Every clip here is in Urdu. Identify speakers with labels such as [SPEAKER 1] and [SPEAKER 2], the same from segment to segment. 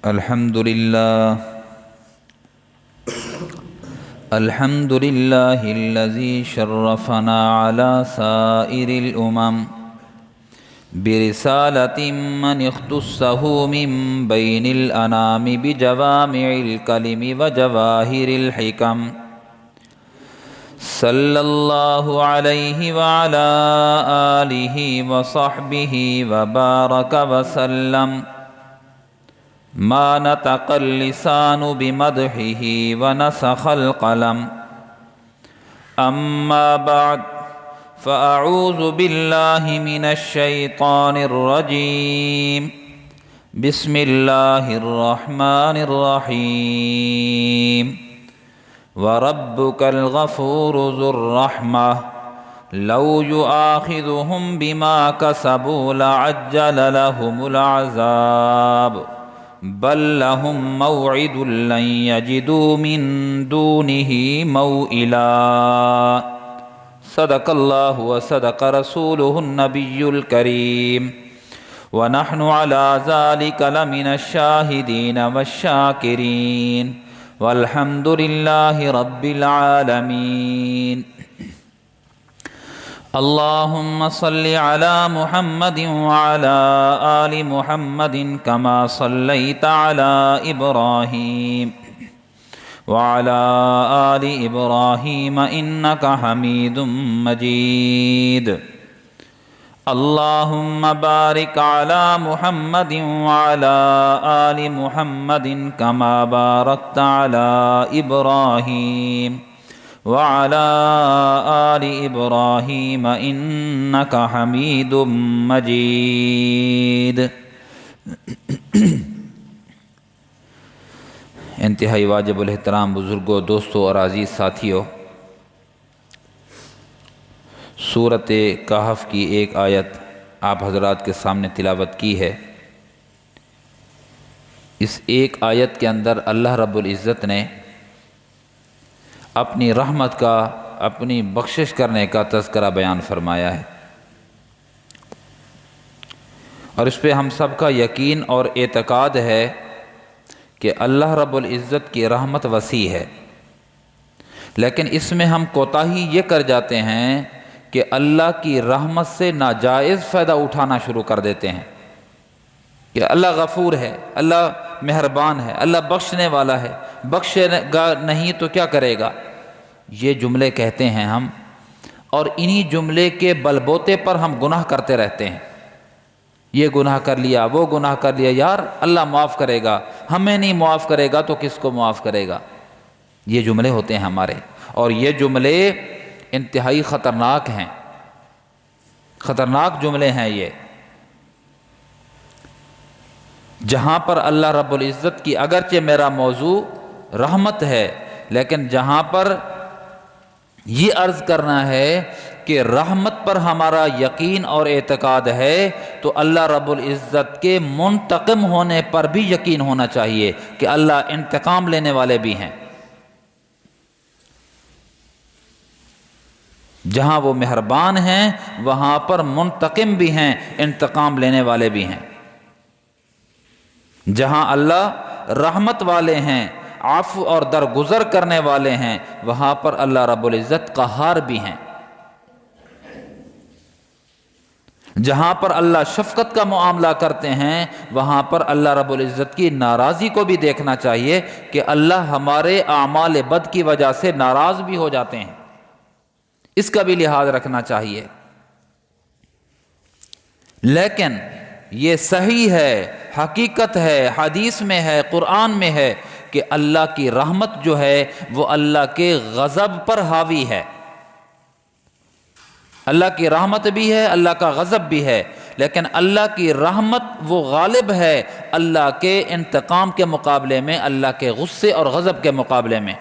[SPEAKER 1] الحمد لله الذي شرفنا على سائر الأمم برسالة من اختصه من بين الأنام بجوامع الكلم وجواهر الحكم صلى الله عليه وعلى آله وصحبه وبارك وسلم ما نطق اللسان بمدحه ونسخ القلم أما بعد فأعوذ بالله من الشيطان الرجيم بسم الله الرحمن الرحيم وربك الغفور ذو الرحمة لو يؤاخذهم بما كسبوا لعجل لهم العذاب بل لهم موعد لن يجدوا من دونه موئلا صدق الله وصدق رسوله النبي الكريم ونحن على ذلك لمن الشاهدين والشاكرين والحمد لله رب العالمين اللهم صل على محمد وعلى آل محمد كما صليت على إبراهيم وعلى آل إبراهيم إنك حميد مجيد اللهم بارك على محمد وعلى آل محمد كما باركت على إبراهيم وعلى آل إبراهيم إنك حميد مجيد انتہائی واجب الاحترام بزرگوں، دوستوں اور عزیز ساتھیوں، سورۃ کہف کی ایک آیت آپ حضرات کے سامنے تلاوت کی ہے۔ اس ایک آیت کے اندر اللہ رب العزت نے اپنی رحمت کا، اپنی بخشش کرنے کا تذکرہ بیان فرمایا ہے، اور اس پہ ہم سب کا یقین اور اعتقاد ہے کہ اللہ رب العزت کی رحمت وسیع ہے، لیکن اس میں ہم کوتاہی یہ کر جاتے ہیں کہ اللہ کی رحمت سے ناجائز فائدہ اٹھانا شروع کر دیتے ہیں کہ اللہ غفور ہے، اللہ مہربان ہے، اللہ بخشنے والا ہے، بخشے گا نہیں تو کیا کرے گا، یہ جملے کہتے ہیں ہم، اور انہی جملے کے بلبوتے پر ہم گناہ کرتے رہتے ہیں۔ یہ گناہ کر لیا، وہ گناہ کر لیا، یار اللہ معاف کرے گا، ہمیں نہیں معاف کرے گا تو کس کو معاف کرے گا، یہ جملے ہوتے ہیں ہمارے، اور یہ جملے انتہائی خطرناک ہیں، خطرناک جملے ہیں یہ، جہاں پر اللہ رب العزت کی اگرچہ میرا موضوع رحمت ہے، لیکن جہاں پر یہ عرض کرنا ہے کہ رحمت پر ہمارا یقین اور اعتقاد ہے تو اللہ رب العزت کے منتقم ہونے پر بھی یقین ہونا چاہیے کہ اللہ انتقام لینے والے بھی ہیں۔ جہاں وہ مہربان ہیں وہاں پر منتقم بھی ہیں، انتقام لینے والے بھی ہیں۔ جہاں اللہ رحمت والے ہیں، عفو اور درگزر کرنے والے ہیں، وہاں پر اللہ رب العزت قہار بھی ہیں۔ جہاں پر اللہ شفقت کا معاملہ کرتے ہیں وہاں پر اللہ رب العزت کی ناراضی کو بھی دیکھنا چاہیے کہ اللہ ہمارے اعمال بد کی وجہ سے ناراض بھی ہو جاتے ہیں، اس کا بھی لحاظ رکھنا چاہیے۔ لیکن یہ صحیح ہے، حقیقت ہے، حدیث میں ہے، قرآن میں ہے کہ اللہ کی رحمت جو ہے وہ اللہ کے غضب پر حاوی ہے۔ اللہ کی رحمت بھی ہے، اللہ کا غضب بھی ہے، لیکن اللہ کی رحمت وہ غالب ہے اللہ کے انتقام کے مقابلے میں، اللہ کے غصے اور غضب کے مقابلے میں۔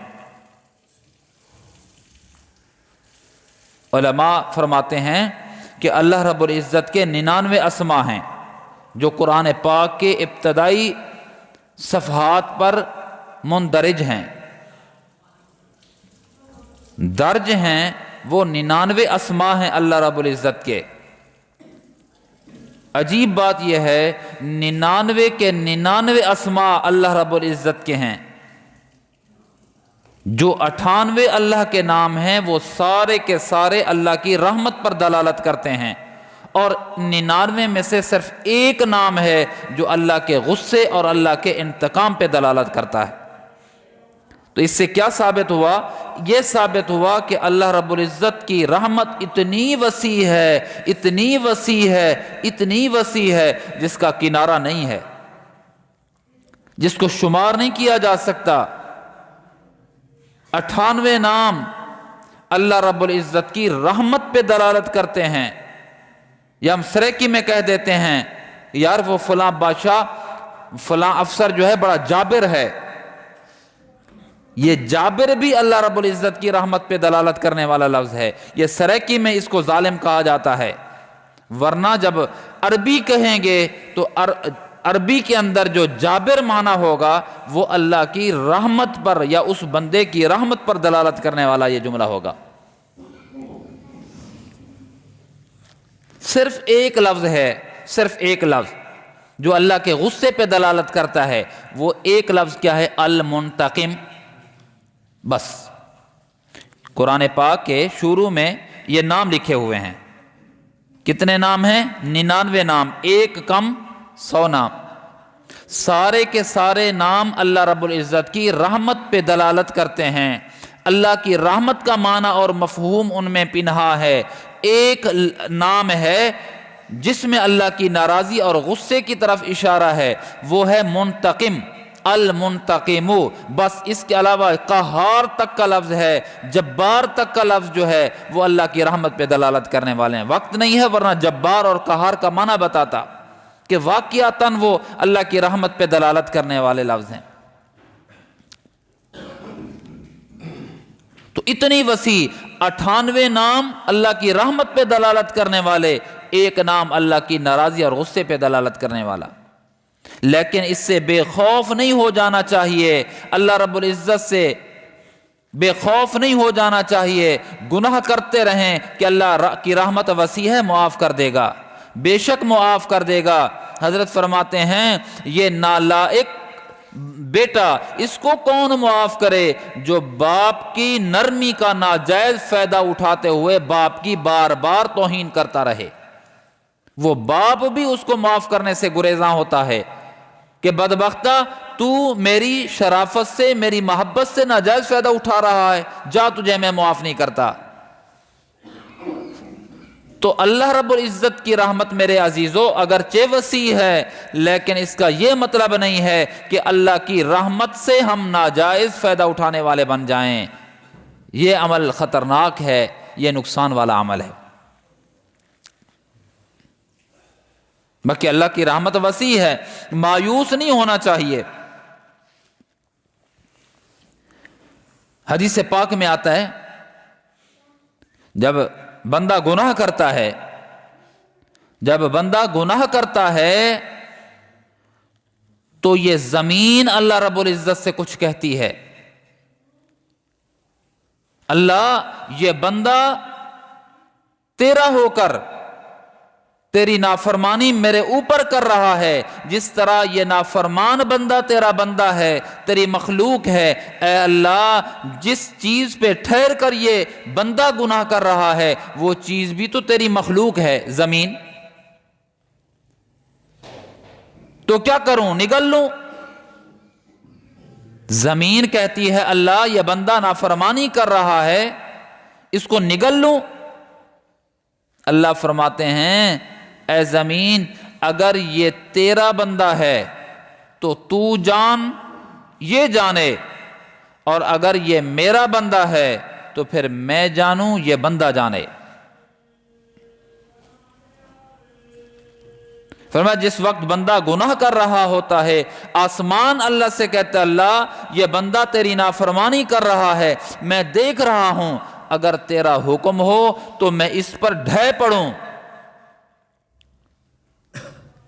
[SPEAKER 1] علماء فرماتے ہیں کہ اللہ رب العزت کے 99 اسما ہیں جو قرآن پاک کے ابتدائی صفحات پر مندرج ہیں، درج ہیں، وہ 99 اسما ہیں اللہ رب العزت کے۔ عجیب بات یہ ہے 99 کے 99 اسماء اللہ رب العزت کے ہیں، جو 98 اللہ کے نام ہیں وہ سارے کے سارے اللہ کی رحمت پر دلالت کرتے ہیں، اور 99 میں سے صرف ایک نام ہے جو اللہ کے غصے اور اللہ کے انتقام پہ دلالت کرتا ہے۔ تو اس سے کیا ثابت ہوا؟ یہ ثابت ہوا کہ اللہ رب العزت کی رحمت اتنی وسیع ہے، اتنی وسیع ہے، اتنی وسیع ہے، جس کا کنارہ نہیں ہے، جس کو شمار نہیں کیا جا سکتا۔ 98 نام اللہ رب العزت کی رحمت پہ دلالت کرتے ہیں۔ یا ہم سریکی میں کہہ دیتے ہیں یار وہ فلاں بادشاہ، فلاں افسر جو ہے بڑا جابر ہے، یہ جابر بھی اللہ رب العزت کی رحمت پہ دلالت کرنے والا لفظ ہے۔ یہ سریکی میں اس کو ظالم کہا جاتا ہے، ورنہ جب عربی کہیں گے تو عربی کے اندر جو جابر معنی ہوگا وہ اللہ کی رحمت پر یا اس بندے کی رحمت پر دلالت کرنے والا یہ جملہ ہوگا۔ صرف ایک لفظ ہے، صرف ایک لفظ جو اللہ کے غصے پہ دلالت کرتا ہے، وہ ایک لفظ کیا ہے؟ المنتقم۔ بس قرآن پاک کے شروع میں یہ نام لکھے ہوئے ہیں۔ کتنے نام ہیں؟ 99 نام، ایک کم 100 نام۔ سارے کے سارے نام اللہ رب العزت کی رحمت پہ دلالت کرتے ہیں۔ اللہ کی رحمت کا معنی اور مفہوم ان میں پنہا ہے۔ ایک نام ہے جس میں اللہ کی ناراضی اور غصے کی طرف اشارہ ہے، وہ ہے منتقم، المنتقم۔ بس اس کے علاوہ قہار تک کا لفظ ہے، جبار تک کا لفظ جو ہے وہ اللہ کی رحمت پہ دلالت کرنے والے ہیں۔ وقت نہیں ہے ورنہ جبار اور قہار کا معنی بتاتا کہ واقعتاً وہ اللہ کی رحمت پہ دلالت کرنے والے لفظ ہیں۔ تو اتنی وسیع 98 نام اللہ کی رحمت پہ دلالت کرنے والے، ایک نام اللہ کی ناراضی اور غصے پہ دلالت کرنے والا۔ لیکن اس سے بے خوف نہیں ہو جانا چاہیے، اللہ رب العزت سے بے خوف نہیں ہو جانا چاہیے۔ گناہ کرتے رہیں کہ اللہ کی رحمت وسیع ہے، معاف کر دے گا، بے شک معاف کر دے گا۔ حضرت فرماتے ہیں یہ نالائق بیٹا اس کو کون معاف کرے جو باپ کی نرمی کا ناجائز فائدہ اٹھاتے ہوئے باپ کی بار بار توہین کرتا رہے۔ وہ باپ بھی اس کو معاف کرنے سے گریزاں ہوتا ہے کہ بدبختہ تو میری شرافت سے، میری محبت سے ناجائز فائدہ اٹھا رہا ہے، جا تجھے میں معاف نہیں کرتا۔ تو اللہ رب العزت کی رحمت میرے عزیزو اگرچہ وسیع ہے، لیکن اس کا یہ مطلب نہیں ہے کہ اللہ کی رحمت سے ہم ناجائز فائدہ اٹھانے والے بن جائیں۔ یہ عمل خطرناک ہے، یہ نقصان والا عمل ہے۔ باقی اللہ کی رحمت وسیع ہے، مایوس نہیں ہونا چاہیے۔ حدیث پاک میں آتا ہے جب بندہ گناہ کرتا ہے، جب بندہ گناہ کرتا ہے تو یہ زمین اللہ رب العزت سے کچھ کہتی ہے، اللہ یہ بندہ تیرا ہو کر تیری نافرمانی میرے اوپر کر رہا ہے، جس طرح یہ نافرمان بندہ تیرا بندہ ہے، تیری مخلوق ہے۔ اے اللہ جس چیز پہ ٹھہر کر یہ بندہ گناہ کر رہا ہے وہ چیز بھی تو تیری مخلوق ہے، زمین، تو کیا کروں؟ نگل لوں؟ زمین کہتی ہے اللہ یہ بندہ نافرمانی کر رہا ہے، اس کو نگل لوں؟ اللہ فرماتے ہیں اے زمین اگر یہ تیرا بندہ ہے تو تو جان یہ جانے، اور اگر یہ میرا بندہ ہے تو پھر میں جانوں یہ بندہ جانے۔ فرمایا جس وقت بندہ گناہ کر رہا ہوتا ہے آسمان اللہ سے کہتا ہے اللہ یہ بندہ تیری نافرمانی کر رہا ہے، میں دیکھ رہا ہوں، اگر تیرا حکم ہو تو میں اس پر ڈھہ پڑوں،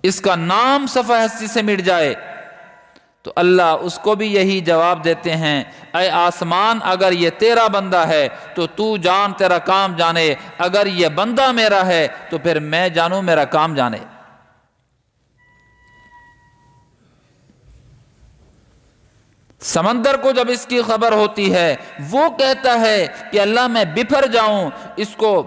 [SPEAKER 1] اس کا نام صفحہ ہستی سے مٹ جائے۔ تو اللہ اس کو بھی یہی جواب دیتے ہیں اے آسمان اگر یہ تیرا بندہ ہے تو تو جان تیرا کام جانے، اگر یہ بندہ میرا ہے تو پھر میں جانوں میرا کام جانے۔ سمندر کو جب اس کی خبر ہوتی ہے وہ کہتا ہے کہ اللہ میں بپھر جاؤں، اس کو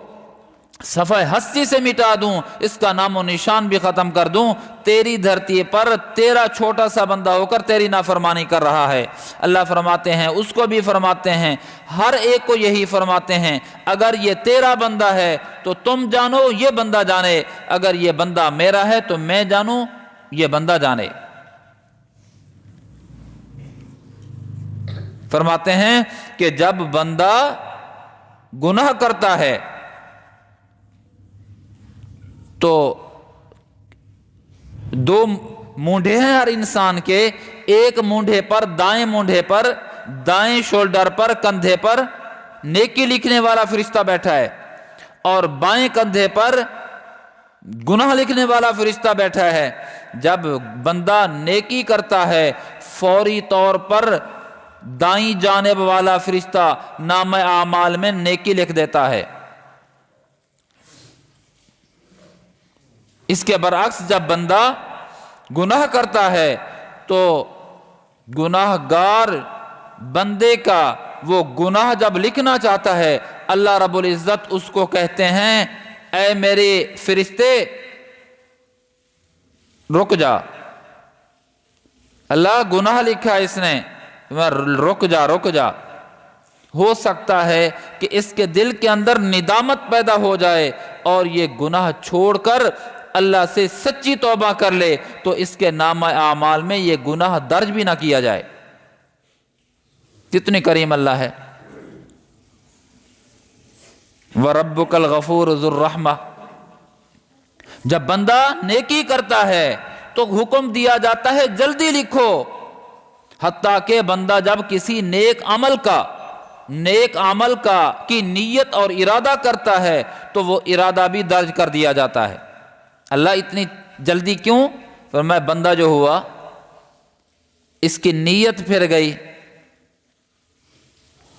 [SPEAKER 1] صفحہ ہستی سے مٹا دوں، اس کا نام و نشان بھی ختم کر دوں، تیری دھرتی پر تیرا چھوٹا سا بندہ ہو کر تیری نافرمانی کر رہا ہے۔ اللہ فرماتے ہیں، اس کو بھی فرماتے ہیں، ہر ایک کو یہی فرماتے ہیں، اگر یہ تیرا بندہ ہے تو تم جانو یہ بندہ جانے، اگر یہ بندہ میرا ہے تو میں جانوں یہ بندہ جانے۔ فرماتے ہیں کہ جب بندہ گناہ کرتا ہے تو دو مونڈھے ہیں ہر انسان کے، ایک مونڈھے پر، دائیں مونڈھے پر، دائیں شولڈر پر، کندھے پر نیکی لکھنے والا فرشتہ بیٹھا ہے، اور بائیں کندھے پر گناہ لکھنے والا فرشتہ بیٹھا ہے۔ جب بندہ نیکی کرتا ہے فوری طور پر دائیں جانب والا فرشتہ نامہ اعمال میں نیکی لکھ دیتا ہے۔ اس کے برعکس جب بندہ گناہ کرتا ہے تو گناہ گار بندے کا وہ گناہ جب لکھنا چاہتا ہے، اللہ رب العزت اس کو کہتے ہیں، اے میرے فرشتے رک جا، اللہ گناہ لکھا اس نے، رک جا۔ ہو سکتا ہے کہ اس کے دل کے اندر ندامت پیدا ہو جائے اور یہ گناہ چھوڑ کر اللہ سے سچی توبہ کر لے تو اس کے نامہ اعمال میں یہ گناہ درج بھی نہ کیا جائے۔ کتنی کریم اللہ ہے۔ وَرَبُّكَ الْغَفُورُ ذُو الرَّحْمَةِ، جب بندہ نیکی کرتا ہے تو حکم دیا جاتا ہے جلدی لکھو، حتیٰ کہ بندہ جب کسی نیک عمل کا کی نیت اور ارادہ کرتا ہے تو وہ ارادہ بھی درج کر دیا جاتا ہے۔ اللہ اتنی جلدی کیوں؟ فرمایا بندہ جو ہوا اس کی نیت پھر گئی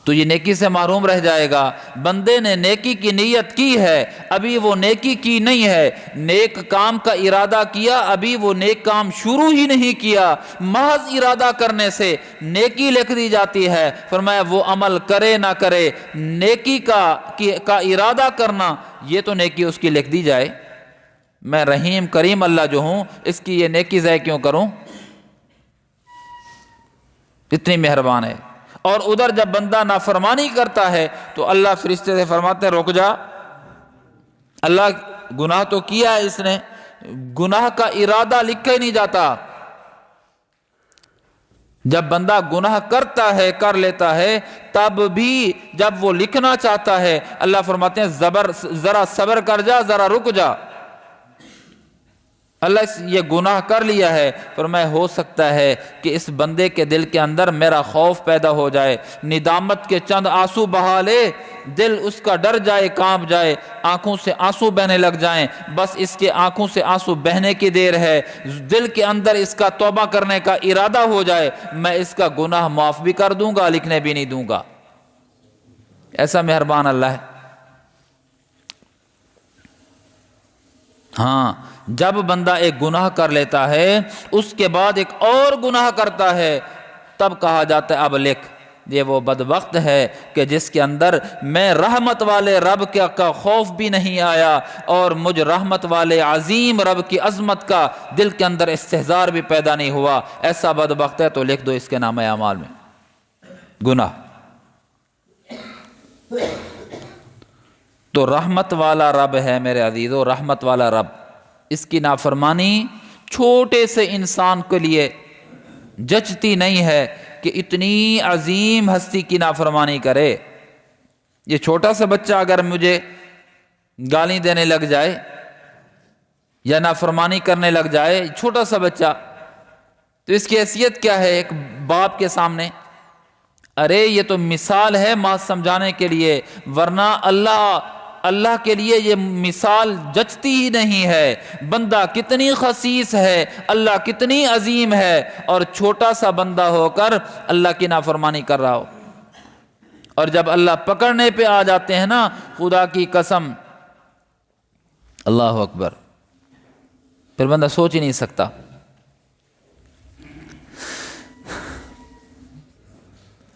[SPEAKER 1] تو یہ نیکی سے محروم رہ جائے گا۔ بندے نے نیکی کی نیت کی ہے، ابھی وہ نیکی کی نہیں ہے، نیک کام کا ارادہ کیا، ابھی وہ نیک کام شروع ہی نہیں کیا، محض ارادہ کرنے سے نیکی لکھ دی جاتی ہے۔ فرمایا وہ عمل کرے نہ کرے، نیکی کا ارادہ کرنا یہ تو نیکی اس کی لکھ دی جائے۔ میں رحیم کریم اللہ جو ہوں اس کی یہ نیکی ضائع کیوں کروں؟ اتنی مہربان ہے۔ اور ادھر جب بندہ نافرمانی کرتا ہے تو اللہ فرشتے سے فرماتے ہیں رک جا، اللہ گناہ تو کیا ہے اس نے، گناہ کا ارادہ لکھا ہی نہیں جاتا۔ جب بندہ گناہ کرتا ہے، کر لیتا ہے، تب بھی جب وہ لکھنا چاہتا ہے اللہ فرماتے ہیں ذرا صبر کر جا، ذرا رک جا، اللہ یہ گناہ کر لیا ہے۔ فرمایا ہو سکتا ہے کہ اس بندے کے دل کے اندر میرا خوف پیدا ہو جائے، ندامت کے چند آنسو بہا لے، دل اس کا ڈر جائے، کانپ جائے، آنکھوں سے آنسو بہنے لگ جائیں، بس اس کے آنکھوں سے آنسو بہنے کی دیر ہے، دل کے اندر اس کا توبہ کرنے کا ارادہ ہو جائے، میں اس کا گناہ معاف بھی کر دوں گا، لکھنے بھی نہیں دوں گا۔ ایسا مہربان اللہ ہے۔ ہاں جب بندہ ایک گناہ کر لیتا ہے اس کے بعد ایک اور گناہ کرتا ہے تب کہا جاتا ہے اب لکھ۔ یہ وہ بدبخت ہے کہ جس کے اندر میں رحمت والے رب کا خوف بھی نہیں آیا اور مجھ رحمت والے عظیم رب کی عظمت کا دل کے اندر استحضار بھی پیدا نہیں ہوا، ایسا بدبخت ہے۔ تو لکھ دو اس کے نامہ اعمال میں گناہ۔ تو رحمت والا رب ہے میرے عزیزو، رحمت والا رب، اس کی نافرمانی چھوٹے سے انسان کے لیے جچتی نہیں ہے کہ اتنی عظیم ہستی کی نافرمانی کرے۔ یہ چھوٹا سا بچہ اگر مجھے گالی دینے لگ جائے یا نافرمانی کرنے لگ جائے، چھوٹا سا بچہ، تو اس کی حیثیت کیا ہے ایک باپ کے سامنے؟ ارے یہ تو مثال ہے ماں سمجھانے کے لیے، ورنہ اللہ کے لیے یہ مثال جچتی ہی نہیں ہے۔ بندہ کتنی خسیس ہے، اللہ کتنی عظیم ہے، اور چھوٹا سا بندہ ہو کر اللہ کی نافرمانی کر رہا ہو۔ اور جب اللہ پکڑنے پہ آ جاتے ہیں نا، خدا کی قسم، اللہ اکبر، پھر بندہ سوچ ہی نہیں سکتا۔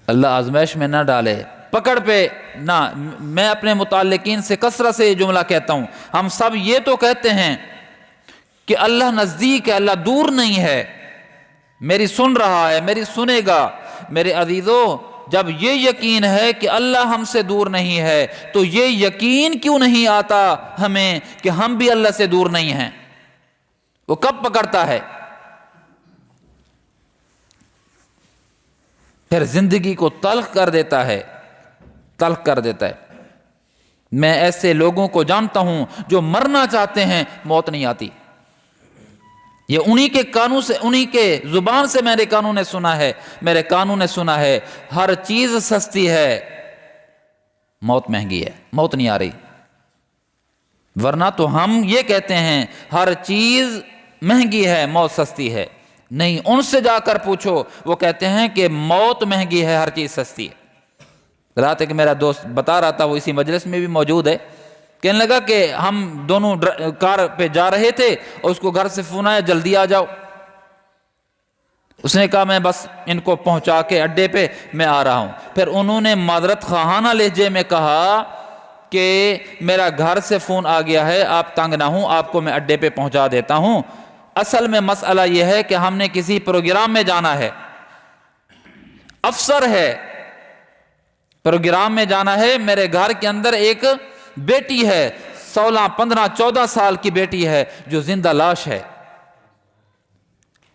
[SPEAKER 1] اللہ آزمائش میں نہ ڈالے، پکڑ پہ نہ۔ میں اپنے متعلقین سے کثرت سے یہ جملہ کہتا ہوں، ہم سب یہ تو کہتے ہیں کہ اللہ نزدیک ہے، اللہ دور نہیں ہے، میری سن رہا ہے، میری سنے گا۔ میرے عزیزو، جب یہ یقین ہے کہ اللہ ہم سے دور نہیں ہے تو یہ یقین کیوں نہیں آتا ہمیں کہ ہم بھی اللہ سے دور نہیں ہیں؟ وہ کب پکڑتا ہے؟ پھر زندگی کو تلخ کر دیتا ہے، تلخ کر دیتا ہے۔ میں ایسے لوگوں کو جانتا ہوں جو مرنا چاہتے ہیں، موت نہیں آتی۔ یہ انہی کے کانوں سے، انہی کے زبان سے میرے کانوں نے سنا ہے، میرے کانوں نے سنا ہے، ہر چیز سستی ہے، موت مہنگی ہے، موت نہیں آ رہی۔ ورنہ تو ہم یہ کہتے ہیں ہر چیز مہنگی ہے، موت سستی ہے۔ نہیں، ان سے جا کر پوچھو، وہ کہتے ہیں کہ موت مہنگی ہے، ہر چیز سستی ہے۔ رات ایک میرا دوست بتا رہا تھا، وہ اسی مجلس میں بھی موجود ہے، کہنے لگا کہ ہم دونوں کار پہ جا رہے تھے اور اس کو گھر سے فون آیا جلدی آ جاؤ۔ اس نے کہا میں بس ان کو پہنچا کے اڈے پہ میں آ رہا ہوں۔ پھر انہوں نے معذرت خواہانہ لہجے میں کہا کہ میرا گھر سے فون آ گیا ہے، آپ تنگ نہ ہوں، آپ کو میں اڈے پہ پہنچا دیتا ہوں۔ اصل میں مسئلہ یہ ہے کہ ہم نے کسی پروگرام میں جانا ہے، افسر ہے، پروگرام میں جانا ہے۔ میرے گھر کے اندر ایک بیٹی ہے، 16 15 14 سال کی بیٹی ہے جو زندہ لاش ہے۔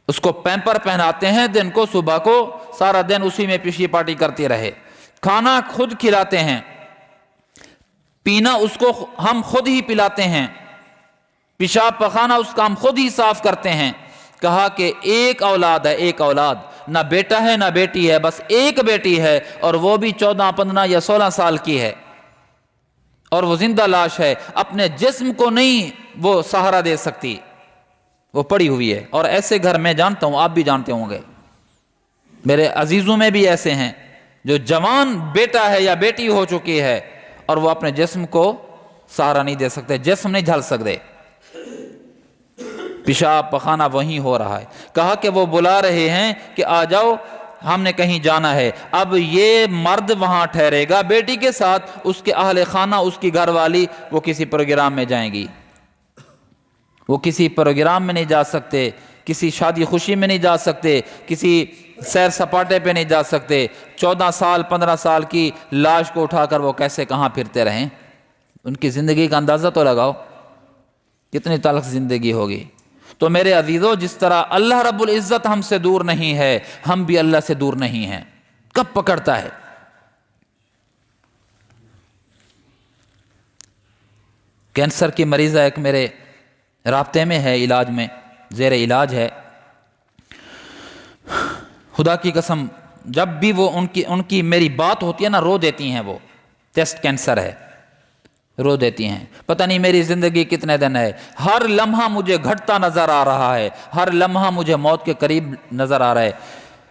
[SPEAKER 1] اس کو پیمپر پہناتے ہیں، دن کو صبح کو سارا دن اسی میں پشی پاٹی کرتی رہے، کھانا خود کھلاتے ہیں، پینا اس کو ہم خود ہی پلاتے ہیں، پیشاب پخانہ اس کا ہم خود ہی صاف کرتے ہیں۔ کہا کہ ایک اولاد ہے، ایک اولاد، نہ بیٹا ہے نہ بیٹی ہے، بس ایک بیٹی ہے، اور وہ بھی 14 15 یا 16 سال کی ہے، اور وہ زندہ لاش ہے، اپنے جسم کو نہیں وہ سہارا دے سکتی، وہ پڑی ہوئی ہے۔ اور ایسے گھر میں جانتا ہوں، آپ بھی جانتے ہوں گے، میرے عزیزوں میں بھی ایسے ہیں جو جوان بیٹا ہے یا بیٹی ہو چکی ہے اور وہ اپنے جسم کو سہارا نہیں دے سکتے، جسم نہیں جھل سکتے، پیشاب پخانہ وہیں ہو رہا ہے۔ کہا کہ وہ بلا رہے ہیں کہ آ جاؤ، ہم نے کہیں جانا ہے۔ اب یہ مرد وہاں ٹھہرے گا بیٹی کے ساتھ، اس کے اہل خانہ، اس کی گھر والی، وہ کسی پروگرام میں جائیں گی۔ وہ کسی پروگرام میں نہیں جا سکتے، کسی شادی خوشی میں نہیں جا سکتے، کسی سیر سپاٹے پہ نہیں جا سکتے۔ 14 سال 15 سال کی لاش کو اٹھا کر وہ کیسے کہاں پھرتے رہیں؟ ان کی زندگی کا اندازہ تو لگاؤ، کتنی تلخ زندگی ہوگی۔ تو میرے عزیزو، جس طرح اللہ رب العزت ہم سے دور نہیں ہے، ہم بھی اللہ سے دور نہیں ہیں۔ کب پکڑتا ہے؟ کینسر کی مریضہ ایک میرے رابطے میں ہے، علاج میں، زیر علاج ہے۔ خدا کی قسم، جب بھی وہ ان کی میری بات ہوتی ہے نا، رو دیتی ہیں، وہ ٹیسٹ کینسر ہے، رو دیتی ہیں۔ پتہ نہیں میری زندگی کتنے دن ہے، ہر لمحہ مجھے گھٹتا نظر آ رہا ہے، ہر لمحہ مجھے موت کے قریب نظر آ رہا ہے۔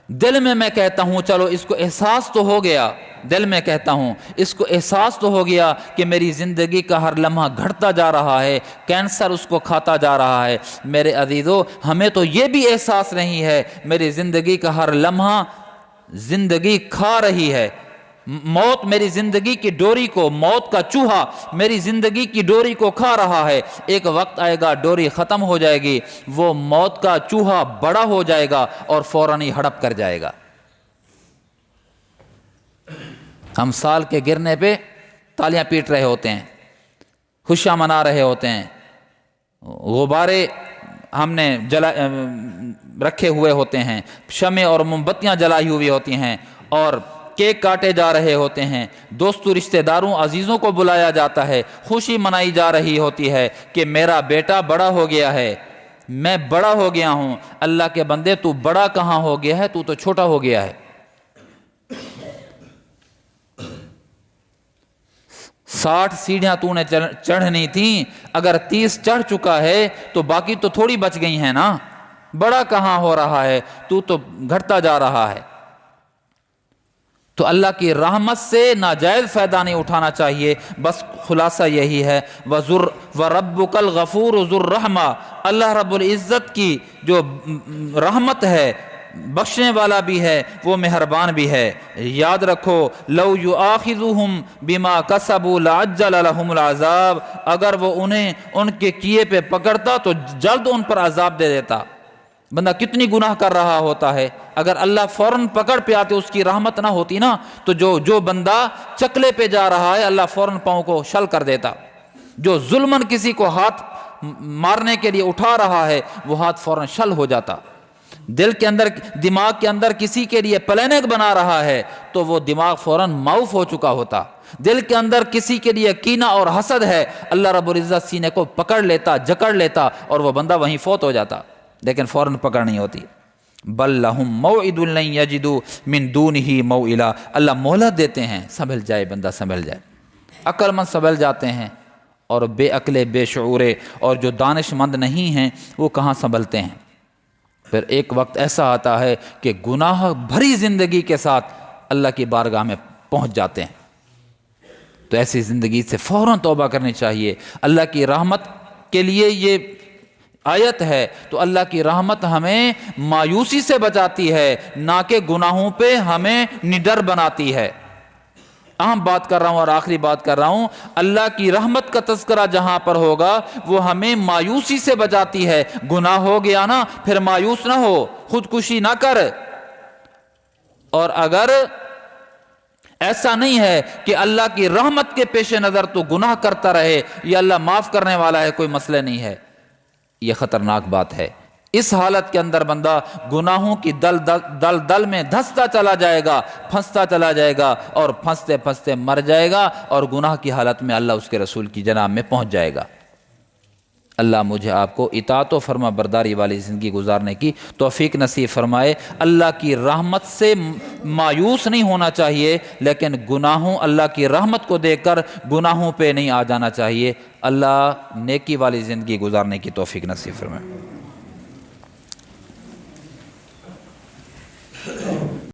[SPEAKER 1] دل میں کہتا ہوں چلو اس کو احساس تو ہو گیا، دل میں کہتا ہوں اس کو احساس تو ہو گیا کہ میری زندگی کا ہر لمحہ گھٹتا جا رہا ہے، کینسر اس کو کھاتا جا رہا ہے۔ میرے عزیزو، ہمیں تو یہ بھی احساس نہیں ہے میری زندگی کا ہر لمحہ زندگی کھا رہی ہے، موت میری زندگی کی ڈوری کو، موت کا چوہا میری زندگی کی ڈوری کو کھا رہا ہے۔ ایک وقت آئے گا ڈوری ختم ہو جائے گی، وہ موت کا چوہا بڑا ہو جائے گا اور فوراً ہی ہڑپ کر جائے گا۔ ہم سال کے گرنے پہ تالیاں پیٹ رہے ہوتے ہیں، خوشیاں منا رہے ہوتے ہیں، غبارے ہم نے رکھے ہوئے ہوتے ہیں، شمع اور موم بتیاں جلائی ہوئی ہوتی ہیں، اور کیک کاٹے جا رہے ہوتے ہیں، دوستوں رشتہ داروں عزیزوں کو بلایا جاتا ہے، خوشی منائی جا رہی ہوتی ہے کہ میرا بیٹا بڑا ہو گیا ہے، میں بڑا ہو گیا ہوں۔ اللہ کے بندے، تو بڑا کہاں ہو گیا ہے، تو چھوٹا ہو گیا ہے۔ 60 سیڑھیاں تو نے چڑھنی تھیں، اگر 30 چڑھ چکا ہے تو باقی تو تھوڑی بچ گئی ہیں نا، بڑا کہاں ہو رہا ہے، تو گھٹتا جا رہا ہے۔ تو اللہ کی رحمت سے ناجائز فائدہ نہیں اٹھانا چاہیے۔ بس خلاصہ یہی ہے، وَرَبُّكَ الْغَفُورُ ذُو الرَّحْمَةِ، اللہ رب العزت کی جو رحمت ہے بخشنے والا بھی ہے، وہ مہربان بھی ہے۔ یاد رکھو لو یؤاخذہم بما کسبوا لعجل لہم العذاب، اگر وہ انہیں ان کے کیے پہ پکڑتا تو جلد ان پر عذاب دے دیتا۔ بندہ کتنی گناہ کر رہا ہوتا ہے، اگر اللہ فوراً پکڑ پہ آتے، اس کی رحمت نہ ہوتی نا، تو جو بندہ چکلے پہ جا رہا ہے اللہ فوراً پاؤں کو شل کر دیتا۔ جو ظلماً کسی کو ہاتھ مارنے کے لیے اٹھا رہا ہے وہ ہاتھ فوراً شل ہو جاتا۔ دماغ کے اندر کسی کے لیے پلاننگ بنا رہا ہے تو وہ دماغ فوراً معاف ہو چکا ہوتا۔ دل کے اندر کسی کے لیے کینہ اور حسد ہے، اللہ رب العزت سینے کو پکڑ لیتا، جکڑ لیتا اور وہ بندہ وہیں فوت ہو جاتا، لیکن فوراً پکڑ نہیں ہوتی۔ بل لہم موعد لن یجدوا من دونہ موئلا، اللہ مہلت دیتے ہیں، سنبھل جائے بندہ، سنبھل جائے۔ عقل مند سنبھل جاتے ہیں اور بے عقلے، بے شعورے اور جو دانش مند نہیں ہیں وہ کہاں سنبھلتے ہیں۔ پھر ایک وقت ایسا آتا ہے کہ گناہ بھری زندگی کے ساتھ اللہ کی بارگاہ میں پہنچ جاتے ہیں، تو ایسی زندگی سے فوراً توبہ کرنی چاہیے۔ اللہ کی رحمت کے لیے یہ آیت ہے، تو اللہ کی رحمت ہمیں مایوسی سے بچاتی ہے، نہ کہ گناہوں پہ ہمیں نڈر بناتی ہے۔ اہم بات کر رہا ہوں اور آخری بات کر رہا ہوں، اللہ کی رحمت کا تذکرہ جہاں پر ہوگا وہ ہمیں مایوسی سے بچاتی ہے۔ گناہ ہو گیا نا، پھر مایوس نہ ہو، خودکشی نہ کر۔ اور اگر ایسا نہیں ہے کہ اللہ کی رحمت کے پیش نظر تو گناہ کرتا رہے، یہ اللہ معاف کرنے والا ہے، کوئی مسئلہ نہیں ہے، یہ خطرناک بات ہے۔ اس حالت کے اندر بندہ گناہوں کی دل میں دھستا چلا جائے گا، پھنستا چلا جائے گا اور پھنستے پھنستے مر جائے گا، اور گناہ کی حالت میں اللہ اس کے رسول کی جناب میں پہنچ جائے گا۔ اللہ مجھے آپ کو اطاعت و فرما برداری والی زندگی گزارنے کی توفیق نصیب فرمائے۔ اللہ کی رحمت سے مایوس نہیں ہونا چاہیے، لیکن گناہوں اللہ کی رحمت کو دیکھ کر گناہوں پہ نہیں آ جانا چاہیے۔ اللہ نیکی والی زندگی گزارنے کی توفیق نصیب فرمائے۔